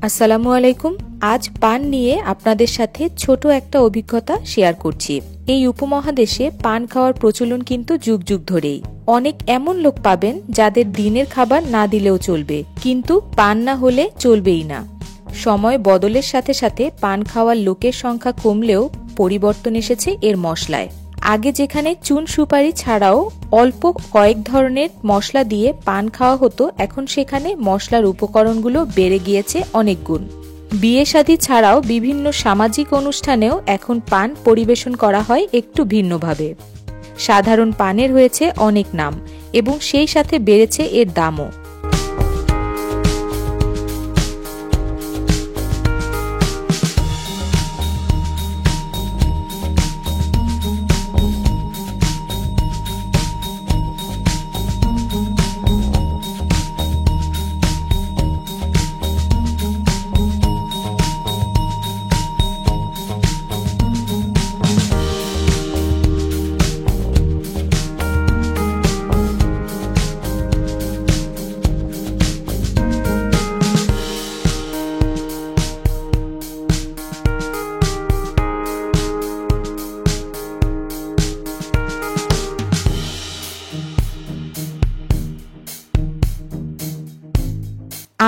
আসসালামু আলাইকুম। আজ পান নিয়ে আপনাদের সাথে ছোট একটা অভিজ্ঞতা শেয়ার করছি। এই উপমহাদেশে পান খাওয়ার প্রচলন কিন্তু যুগ যুগ ধরেই। অনেক এমন লোক পাবেন যাদের দিনের খাবার না দিলেও চলবে, কিন্তু পান না হলে চলবেই না। সময় বদলের সাথে সাথে পান খাওয়ার লোকের সংখ্যা কমলেও পরিবর্তন এসেছে এর মশলায়। আগে যেখানে চুন সুপারি ছাড়াও অল্প কয়েক ধরনের মশলা দিয়ে পান খাওয়া হতো, এখন সেখানে মশলার উপকরণগুলো বেড়ে গিয়েছে অনেক গুণ। বিয়ে শাদী ছাড়াও বিভিন্ন সামাজিক অনুষ্ঠানেও এখন পান পরিবেশন করা হয় একটু ভিন্নভাবে। সাধারণ পানের হয়েছে অনেক নাম এবং সেই সাথে বেড়েছে এর দামও।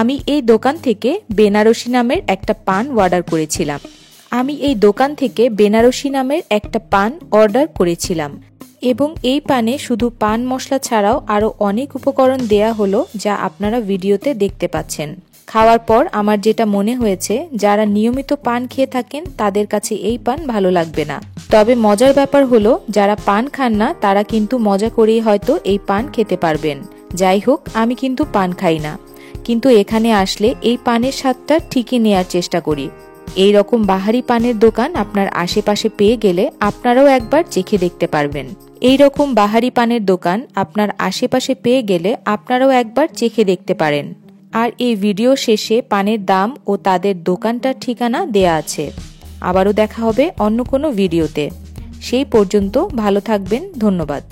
আমি এই দোকান থেকে বেনারসি নামের একটা পান অর্ডার করেছিলাম এবং এই পানে শুধু পান মশলা ছাড়াও আরো অনেক উপকরণ দেয়া হলো, যা আপনারা ভিডিওতে দেখতে পাচ্ছেন। খাওয়ার পর আমার যেটা মনে হয়েছে, যারা নিয়মিত পান খেয়ে থাকেন তাদের কাছে এই পান ভালো লাগবে না। তবে মজার ব্যাপার হলো, যারা পান খান না তারা কিন্তু মজা করেই হয়তো এই পান খেতে পারবেন। যাই হোক, আমি কিন্তু পান খাই না, কিন্তু এখানে আসলে এই পানের স্বাদটা ঠিকই নেয়ার চেষ্টা করি। এই রকম বাহারি পানের দোকান আপনার আশেপাশে পেয়ে গেলে আপনারাও একবার চেখে দেখতে পারবেন। আর এই ভিডিও শেষে পানের দাম ও তাদের দোকানটার ঠিকানা দেয়া আছে। আবারও দেখা হবে অন্য কোনো ভিডিওতে। সেই পর্যন্ত ভালো থাকবেন। ধন্যবাদ।